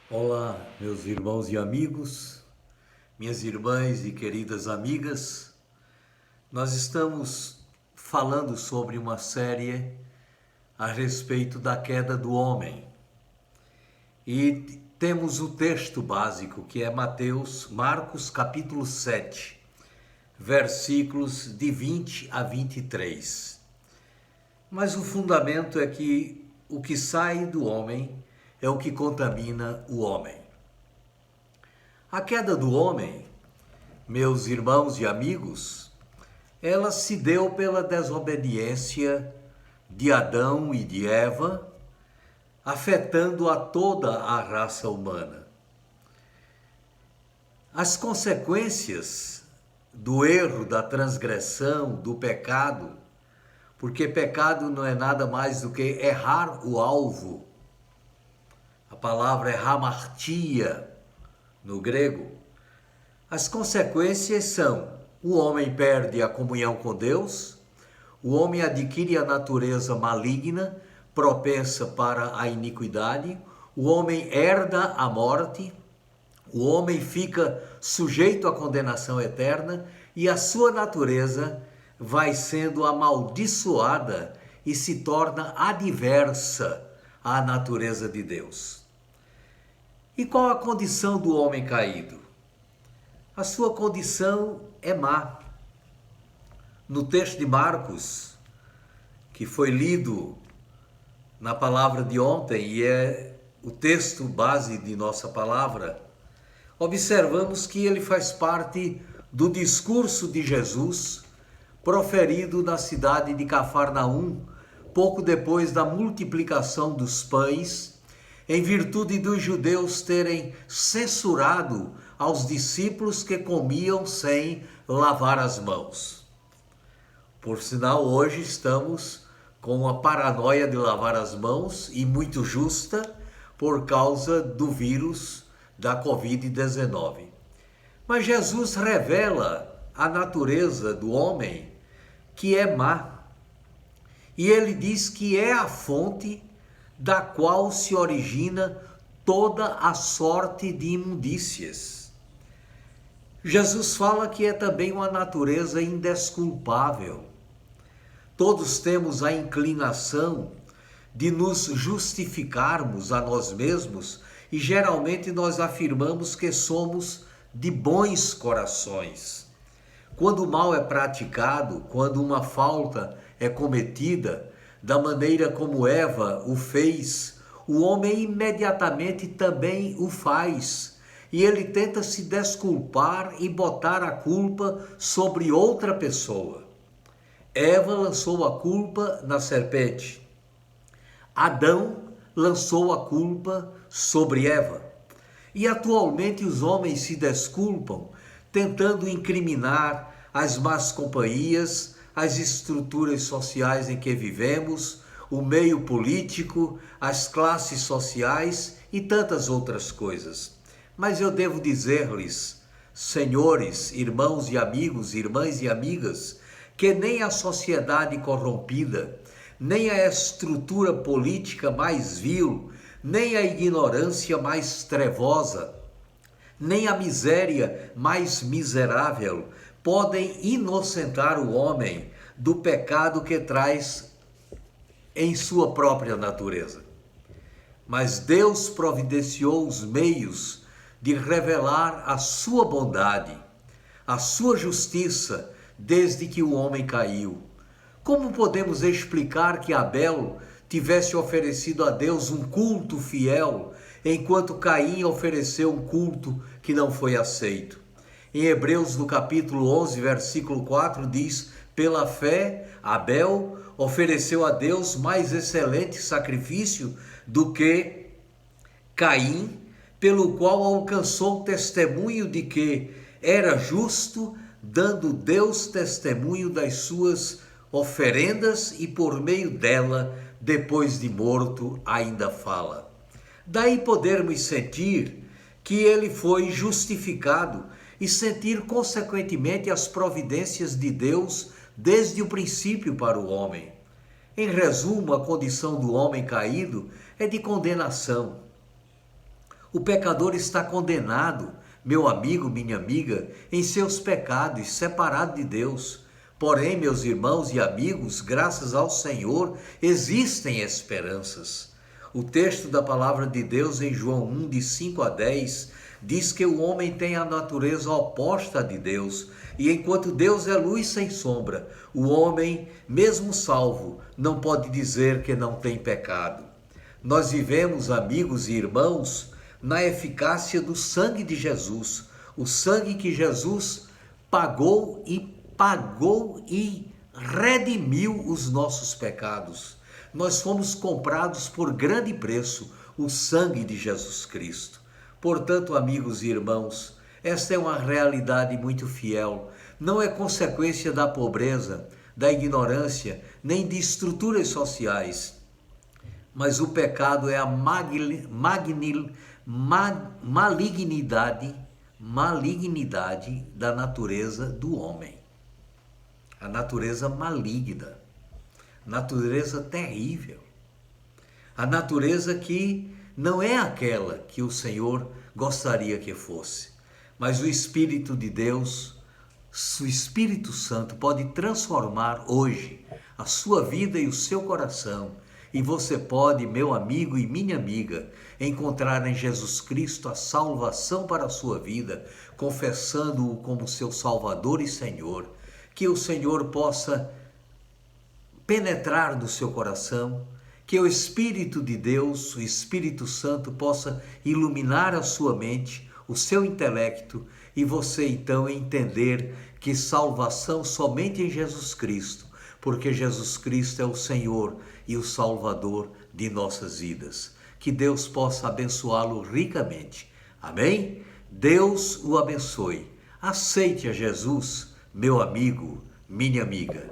Olá, meus irmãos e amigos, minhas irmãs e queridas amigas. Nós estamos falando sobre uma série a respeito da queda do homem. E temos o texto básico, que é Marcos capítulo 7, versículos de 20 a 23. Mas o fundamento é que o que sai do homem é o que contamina o homem. A queda do homem, meus irmãos e amigos, ela se deu pela desobediência de Adão e de Eva, afetando a toda a raça humana. As consequências do erro, da transgressão, do pecado, porque pecado não é nada mais do que errar o alvo. A palavra é hamartia no grego. As consequências são: o homem perde a comunhão com Deus, o homem adquire a natureza maligna, propensa para a iniquidade, o homem herda a morte, o homem fica sujeito à condenação eterna e a sua natureza vai sendo amaldiçoada e se torna adversa à natureza de Deus. E qual a condição do homem caído? A sua condição é má. No texto de Marcos, que foi lido na palavra de ontem e é o texto base de nossa palavra, observamos que ele faz parte do discurso de Jesus proferido na cidade de Cafarnaum, pouco depois da multiplicação dos pães, em virtude dos judeus terem censurado aos discípulos que comiam sem lavar as mãos. Por sinal, hoje estamos com a paranoia de lavar as mãos, e muito justa, por causa do vírus da Covid-19. Mas Jesus revela a natureza do homem, que é má. E ele diz que é a fonte da qual se origina toda a sorte de imundícias. Jesus fala que é também uma natureza indesculpável. Todos temos a inclinação de nos justificarmos a nós mesmos e geralmente nós afirmamos que somos de bons corações. Quando o mal é praticado, quando uma falta é cometida, da maneira como Eva o fez, o homem imediatamente também o faz. E ele tenta se desculpar e botar a culpa sobre outra pessoa. Eva lançou a culpa na serpente. Adão lançou a culpa sobre Eva. E atualmente os homens se desculpam, tentando incriminar as más companhias, as estruturas sociais em que vivemos, o meio político, as classes sociais e tantas outras coisas. Mas eu devo dizer-lhes, senhores, irmãos e amigos, irmãs e amigas, que nem a sociedade corrompida, nem a estrutura política mais vil, nem a ignorância mais trevosa, nem a miséria mais miserável podem inocentar o homem do pecado que traz em sua própria natureza. Mas Deus providenciou os meios de revelar a sua bondade, a sua justiça, desde que o homem caiu. Como podemos explicar que Abel tivesse oferecido a Deus um culto fiel, enquanto Caim ofereceu um culto que não foi aceito? Em Hebreus, no capítulo 11, versículo 4, diz: pela fé, Abel ofereceu a Deus mais excelente sacrifício do que Caim, pelo qual alcançou testemunho de que era justo, dando Deus testemunho das suas oferendas e por meio dela, depois de morto, ainda fala. Daí podermos sentir que ele foi justificado e sentir consequentemente as providências de Deus desde o princípio para o homem. Em resumo, a condição do homem caído é de condenação. O pecador está condenado, meu amigo, minha amiga, em seus pecados, separado de Deus. Porém, meus irmãos e amigos, graças ao Senhor, existem esperanças. O texto da palavra de Deus em João 1, de 5 a 10, diz que o homem tem a natureza oposta de Deus, e enquanto Deus é luz sem sombra, o homem, mesmo salvo, não pode dizer que não tem pecado. Nós vivemos, amigos e irmãos, na eficácia do sangue de Jesus, o sangue que Jesus pagou e redimiu os nossos pecados. Nós fomos comprados por grande preço, o sangue de Jesus Cristo. Portanto, amigos e irmãos, esta é uma realidade muito fiel. Não é consequência da pobreza, da ignorância, nem de estruturas sociais. Mas o pecado é a malignidade da natureza do homem. A natureza maligna, natureza terrível. A natureza que não é aquela que o Senhor gostaria que fosse. Mas o Espírito de Deus, o Espírito Santo pode transformar hoje a sua vida e o seu coração. E você pode, meu amigo e minha amiga, encontrar em Jesus Cristo a salvação para a sua vida, confessando-o como seu Salvador e Senhor. Que o Senhor possa penetrar no seu coração, que o Espírito de Deus, o Espírito Santo, possa iluminar a sua mente, o seu intelecto, e você então entender que salvação somente em Jesus Cristo, porque Jesus Cristo é o Senhor e o Salvador de nossas vidas. Que Deus possa abençoá-lo ricamente. Amém? Deus o abençoe. Aceite a Jesus, meu amigo, minha amiga.